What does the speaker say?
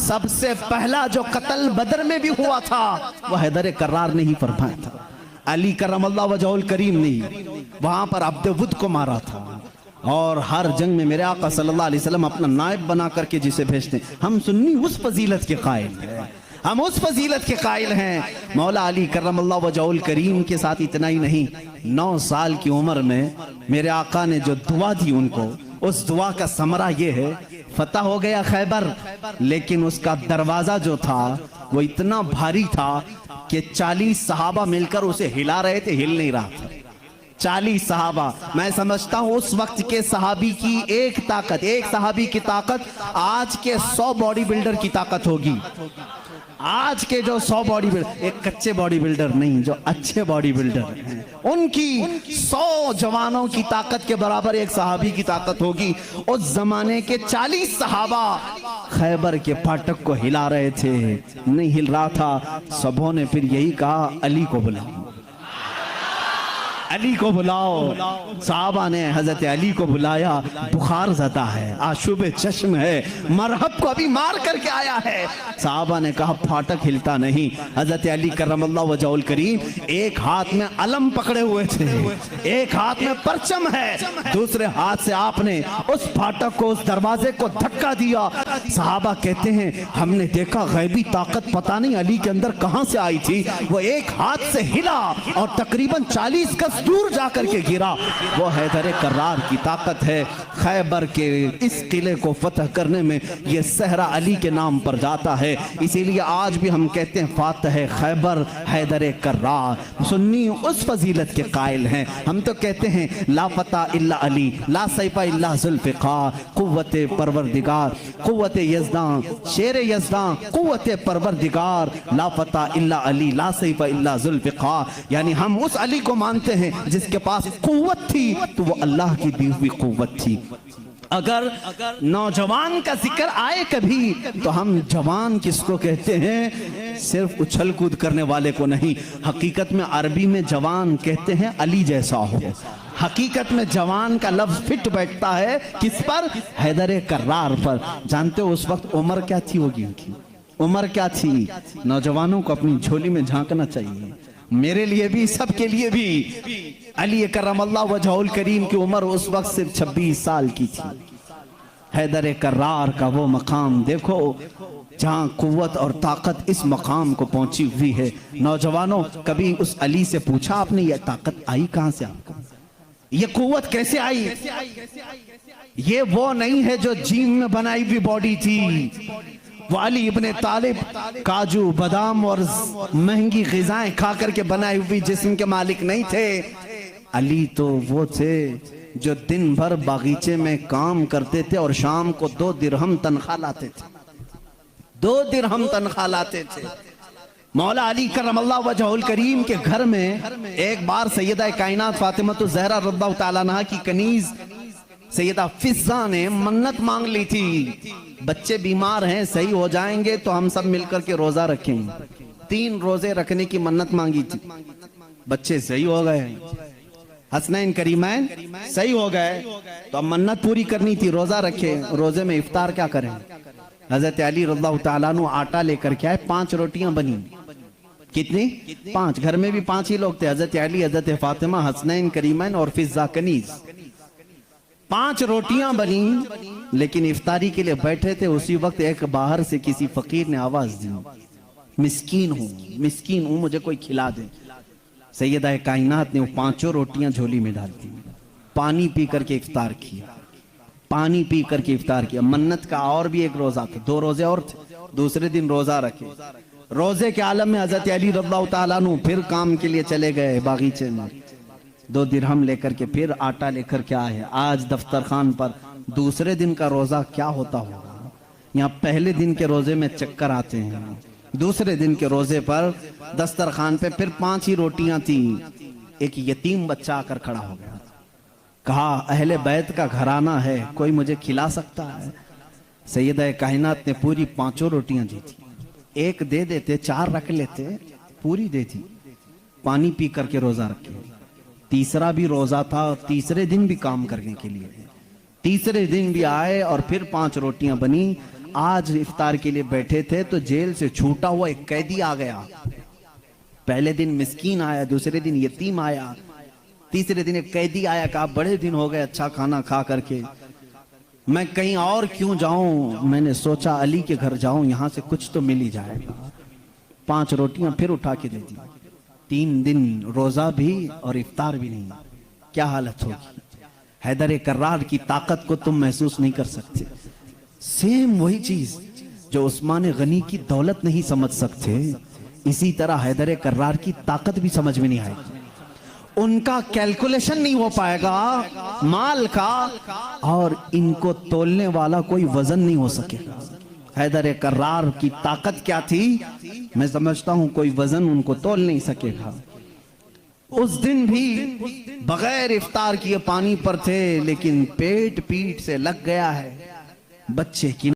सबसे पहला जो कत्ल बदर में भी हुआ था वह हैदर कर्रार ने ही फरमाया था। अली करमल्लाहु वजहुल करीम ने वहां पर अब्दुवुद को मारा था। और हर जंग में मेरे आका सल्लल्लाहु अलैहि वसल्लम अपना नायब बना करके जिसे भेजते। हम सुन्नी उस फजीलत के कायल हैं, हम उस फजीलत के कायल हैं। मौला अली करमल्लाहु वजहुल करीम के साथ इतना ही नहीं, 9 साल की उम्र में मेरे आका ने जो दुआ दी उनको, उस दुआ का समरा ये है, फतह हो गया खैबर, लेकिन उसका दरवाजा जो था वो इतना भारी था कि 40 सहाबा मिलकर उसे हिला रहे थे, हिल नहीं रहा था। 40 सहाबा। मैं समझता हूं उस वक्त के सहाबी की एक ताकत, एक सहाबी की ताकत आज के 100 बॉडी बिल्डर की ताकत होगी। आज के जो 100 बॉडी बिल्डर, एक कच्चे बॉडी बिल्डर नहीं, जो अच्छे बॉडी बिल्डर हैं, उनकी 100 जवानों की ताकत के बराबर एक सहाबी की ताकत होगी। उस जमाने के 40 सहाबा खैबर के फाटक को हिला रहे थे, नहीं हिल रहा था। सबों ने फिर यही कहा, अली को बुलाओ, अली को बुलाओ। साहबा ने हजरत अली को बुलाया। बुखार ज़दा है, आशुब चश्म है, मरहब को अभी मार करके आया है। साहबा ने कहा फाटक हिलता नहीं। हजरत अली करमल्लाहु वजहुल करीम एक हाथ में अलम पकड़े हुए थे, एक हाथ में परचम है, दूसरे हाथ से आपने उस फाटक को, उस दरवाजे को धक्का दिया। साहबा कहते हैं हमने देखा गैबी ताकत पता नहीं अली के अंदर कहां से आई थी, वो एक हाथ से हिला और तकरीबन 40 गज दूर जाकर के गिरा। वो हैदर कर्रार की ताकत है। खैबर के इस किले को फतह करने में ये सहरा अली के नाम पर जाता है। इसीलिए आज भी हम कहते हैं फातह खैबर हैदर कर्रार। सुन्नी उस फजीलत के कायल हैं। हम तो कहते हैं ला फता इल्ला अली, ला सैफा इल्ला जुल्फ़िकार, कुव्वत परवरदिगार, कुव्वत यज़दां, शेर यज़दां, कुव्वत परवरदिगार, ला फता इल्ला अली, ला सैफा इल्ला जुल्फ़िकार। यानी हम उस अली को मानते हैं जिसके पास कुव्वत थी तो वो अल्लाह की दी हुई कुव्वत थी। अगर नौजवान का जिक्र आए कभी तो हम जवान किसको कहते हैं? सिर्फ उछल कूद करने वाले को नहीं। हकीकत में अरबी में जवान कहते हैं अली जैसा हो। हकीकत में जवान का लफ्ज फिट बैठता है किस पर? हैदर कर्रार पर। जानते हो उस वक्त उम्र क्या थी होगी उनकी? उम्र क्या थी? नौजवानों को अपनी झोली में झांकना चाहिए, मेरे लिए भी, सबके लिए भी। अली करमल्लाहु वजहुल करीम की उम्र उस वक्त सिर्फ 26 साल की थी। हैदर कर्रार का वो मकाम देखो जहां कुव्वत और ताकत इस मकाम को पहुंची हुई है। नौजवानों, कभी उस अली से पूछा आपने ये ताकत आई कहां से आपको? ये कुव्वत कैसे आई? ये वो नहीं है जो जिम में बनाई हुई बॉडी थी। वो अली इब्ने तालिब काजू बादाम और महंगी ग़िज़ाएं खा करके बनाई हुई जिस्म के मालिक नहीं थे। अली तो वो थे जो दिन भर बागीचे में काम करते थे और शाम को 2 दिरहम तनख्वाह लाते थे। 2 दिरहम तनख्वाह लाते थे। मौला अली करमल्लाहु वजहुल करीम के घर में एक बार सैयदा कायनात फातिमा ज़हरा रज़ियल्लाहु तआला अन्हा की कनीज सैयदा फिज़्ज़ा ने मन्नत मांग ली थी, बच्चे बीमार हैं, सही हो जाएंगे तो हम सब मिलकर के रोजा रखेंगे। 3 रोजे रखने की मन्नत मांगी थी, बच्चे सही हो गए, हसनैन करीमैन सही हो गए, तो अब मन्नत पूरी करनी थी, रोजा रखे। रोजे में इफ्तार क्या करें? हजरत अली रज़ियल्लाहु तआला अन्हु आटा लेकर के आए, 5 रोटियां बनी। कितनी? 5। घर में भी 5 ही लोग थे, हजरत अली, हजरत फातिमा, हसनैन करीमैन और फिज़्ज़ा कनीज। 5 रोटियां बनी, लेकिन इफ्तारी के लिए बैठे थे। उसी वक्त एक बाहर से किसी फकीर ने आवाज दी, मिस्कीन हूं, मुझे कोई खिला दे। सैयदा कायनात ने वो 5 रोटियां झोली में डाल दी, पानी पी करके इफ्तार किया, पानी पी करके इफ्तार किया। मन्नत का और भी एक रोजा था, 2 रोजे और थे, दूसरे दिन रोजा रखे। रोजे के आलम में हजरत अली रज़ियल्लाहु तआला अन्हु फिर काम के लिए चले गए बागीचे में, 2 दिरहम लेकर के फिर आटा लेकर के आए। आज दफ्तर खान पर दूसरे दिन का रोजा क्या होता होगा? यहाँ पहले दिन के रोजे में चक्कर आते हैं, दूसरे दिन के रोजे पर दस्तरखान पे फिर 5 ही रोटियां थी। एक यतीम बच्चा आकर खड़ा हो गया, कहा अहले बैत का घराना है, कोई मुझे खिला सकता है? सैयदा कायनात ने पूरी 5 रोटियां दी थी। एक दे देते, 4 रख लेते, पूरी दे दी। पानी पी करके रोजा रखे। तीसरा भी रोजा था और तीसरे दिन भी काम करने के लिए। तीसरे दिन भी आए और फिर 5 रोटियां बनी। आज इफ्तार के लिए बैठे थे तो जेल से छूटा हुआ एक कैदी आ गया। पहले दिन मिस्कीन आया, दूसरे दिन यतीम आया, तीसरे दिन एक कैदी आया। कहा बड़े दिन हो गए अच्छा खाना खा करके, मैं कहीं और क्यों जाऊं, मैंने सोचा अली के घर जाऊं, यहां से कुछ तो मिल ही जाएगा। 5 रोटियां फिर उठा के दे दी। 3 दिन रोजा भी और इफ्तार भी नहीं। क्या हालत होगी। हैदर कर्रार की ताकत को तुम महसूस नहीं कर सकते। सेम वही चीज जो उस्मान गनी की दौलत नहीं समझ सकते, इसी तरह हैदर कर्रार की ताकत भी समझ में नहीं आएगी। उनका कैलकुलेशन नहीं हो पाएगा माल का, और इनको तोलने वाला कोई वजन नहीं हो सकेगा। हैदर कर्रार की ताकत क्या थी, मैं समझता हूं कोई वजन उनको तोल नहीं सकेगा। उस दिन भी बगैर इफ्तार किए पानी पर थे, लेकिन पेट पीठ से लग गया है। बच्चे की